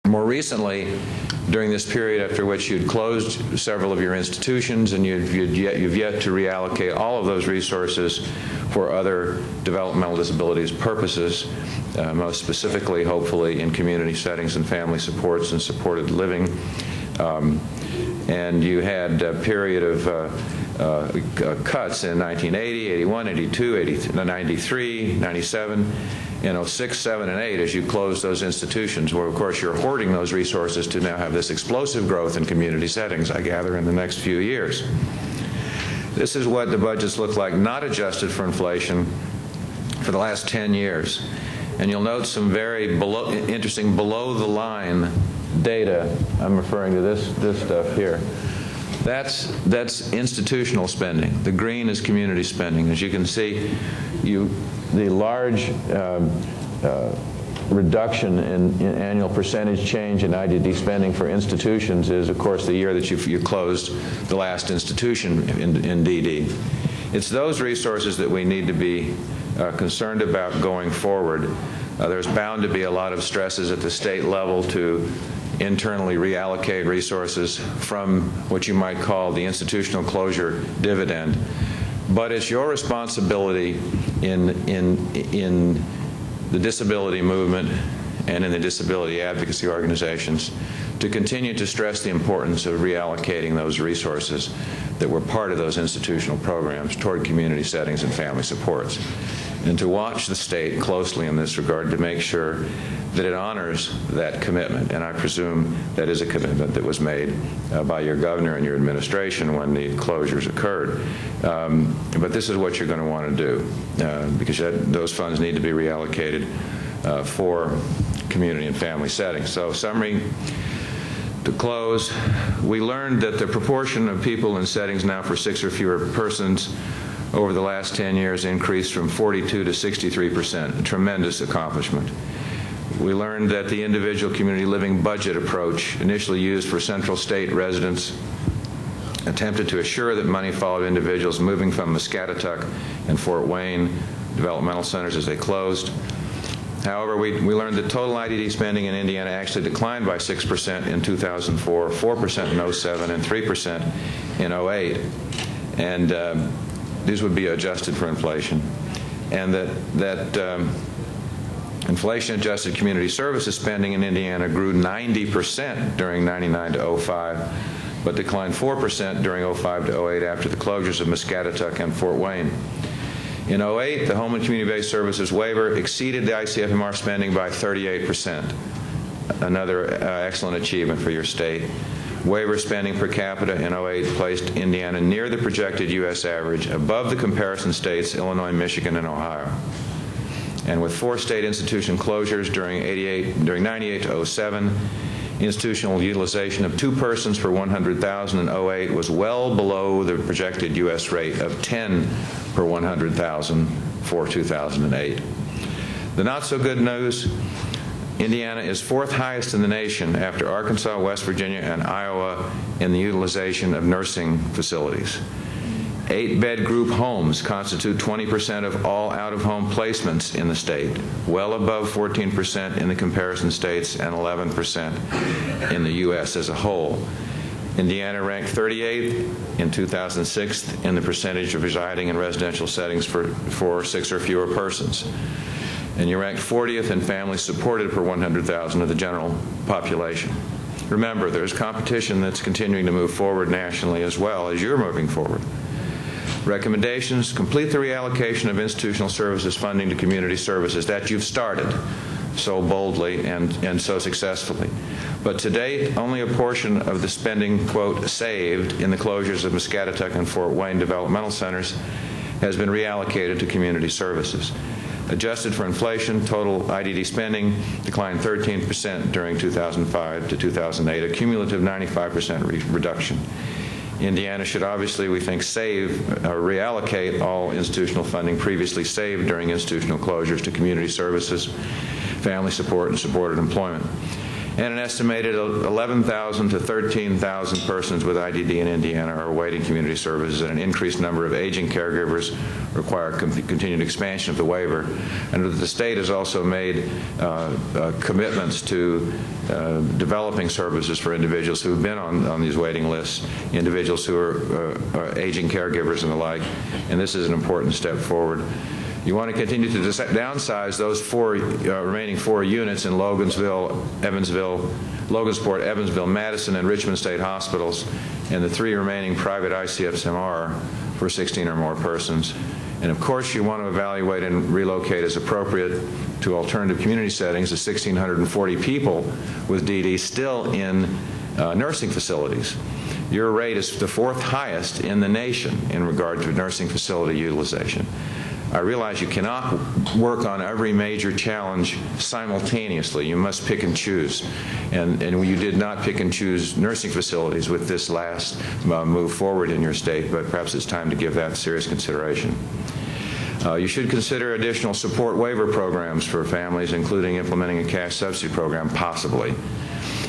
More recently, during this period after which you'd closed several of your institutions and you've yet to reallocate all of those resources for other developmental disabilities purposes, most specifically, hopefully, in community settings and family supports and supported living. And you had a period of cuts in 1980, 81, 82, 93, 97, in 06, 7, and 8 as you closed those institutions, where, of course, you're hoarding those resources to now have this explosive growth in community settings, I gather, in the next few years. This is what the budgets look like, not adjusted for inflation, for the last 10 years. And you'll note some very interesting below-the-line data. I'm referring to this stuff here. That's institutional spending. The green is community spending. As you can see, the large reduction in annual percentage change in IDD spending for institutions is, of course, the year that you closed the last institution in DD. It's those resources that we need to be concerned about going forward. There's bound to be a lot of stresses at the state level to internally reallocate resources from what you might call the institutional closure dividend. But it's your responsibility in the disability movement and in the disability advocacy organizations to continue to stress the importance of reallocating those resources that were part of those institutional programs toward community settings and family supports, and to watch the state closely in this regard to make sure that it honors that commitment. And I presume that is a commitment that was made by your governor and your administration when the closures occurred. But this is what you're going to want to do, because those funds need to be reallocated for community and family settings. So, summary to close, we learned that the proportion of people in settings now for 6 or fewer persons over the last 10 years increased from 42 to 63%, a tremendous accomplishment. We learned that the individual community living budget approach, initially used for central state residents, attempted to assure that money followed individuals moving from Muscatatuck and Fort Wayne developmental centers as they closed. However, we learned that total IDD spending in Indiana actually declined by 6% in 2004, 4% in 07, and 3% in 08. And these would be adjusted for inflation. And that inflation-adjusted community services spending in Indiana grew 90% during 99 to 05, but declined 4% during 05 to 08 after the closures of Muscatatuck and Fort Wayne. In 08, the Home and Community-Based Services waiver exceeded the ICFMR spending by 38%, another excellent achievement for your state. Waiver spending per capita in 08 placed Indiana near the projected U.S. average, above the comparison states Illinois, Michigan, and Ohio. And with 4 state institution closures during 98 to 07, institutional utilization of 2 persons per 100,000 in 08 was well below the projected U.S. rate of 10 per 100,000 for 2008. The not-so-good news, Indiana is 4th highest in the nation after Arkansas, West Virginia, and Iowa in the utilization of nursing facilities. 8-bed group homes constitute 20% of all out-of-home placements in the state, well above 14% in the comparison states and 11% in the U.S. as a whole. Indiana ranked 38th in 2006 in the percentage of residing in residential settings for 6 or fewer persons. And you're ranked 40th in families supported per 100,000 of the general population. Remember, there's competition that's continuing to move forward nationally as well as you're moving forward. Recommendations: complete the reallocation of institutional services funding to community services that you've started so boldly and so successfully. But to date, only a portion of the spending, quote, saved in the closures of Muscatatuck and Fort Wayne developmental centers has been reallocated to community services. Adjusted for inflation, total IDD spending declined 13% during 2005 to 2008, a cumulative 95% reduction. Indiana should obviously, we think, reallocate all institutional funding previously saved during institutional closures to community services, family support, and supported employment. and an estimated 11,000 to 13,000 persons with IDD in Indiana are awaiting community services, and an increased number of aging caregivers require continued expansion of the waiver. And the state has also made commitments to developing services for individuals who have been on these waiting lists, individuals who are aging caregivers and the like, and this is an important step forward. You want to continue to downsize those remaining 4 units in Logansport, Evansville, Madison, and Richmond State Hospitals, and the 3 remaining private ICFMR for 16 or more persons. And of course, you want to evaluate and relocate as appropriate to alternative community settings the 1,640 people with DD still in nursing facilities. Your rate is the 4th highest in the nation in regard to nursing facility utilization. I realize you cannot work on every major challenge simultaneously. You must pick and choose. And you did not pick and choose nursing facilities with this last move forward in your state, but perhaps it's time to give that serious consideration. You should consider additional support waiver programs for families, including implementing a cash subsidy program, possibly,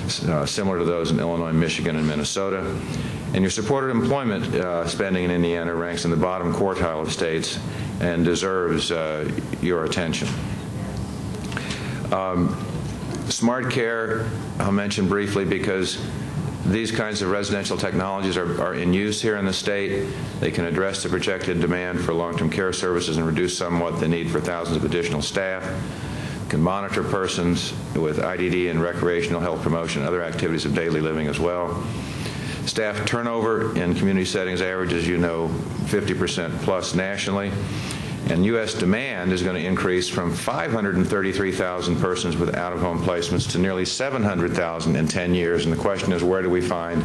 similar to those in Illinois, Michigan, and Minnesota. And your supported employment spending in Indiana ranks in the bottom quartile of states and deserves your attention. Smart care, I'll mention briefly because these kinds of residential technologies are in use here in the state. They can address the projected demand for long-term care services and reduce somewhat the need for thousands of additional staff. Can monitor persons with IDD and recreational health promotion and other activities of daily living as well. Staff turnover in community settings averages, you know, 50% plus nationally. And U.S. demand is going to increase from 533,000 persons with out-of-home placements to nearly 700,000 in 10 years. And the question is, where do we find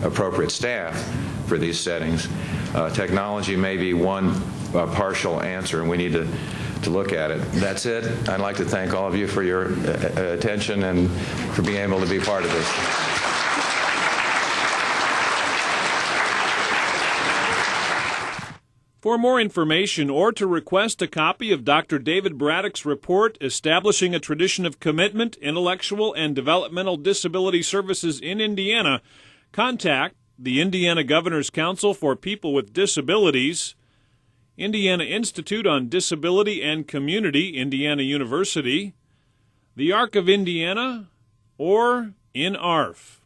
appropriate staff for these settings? Technology may be one partial answer, and we need to look at it. That's it. I'd like to thank all of you for your attention and for being able to be part of this. For more information or to request a copy of Dr. David Braddock's report establishing a tradition of commitment, intellectual, and developmental disability services in Indiana, contact the Indiana Governor's Council for People with Disabilities, Indiana Institute on Disability and Community, Indiana University, the Arc of Indiana, or INARF.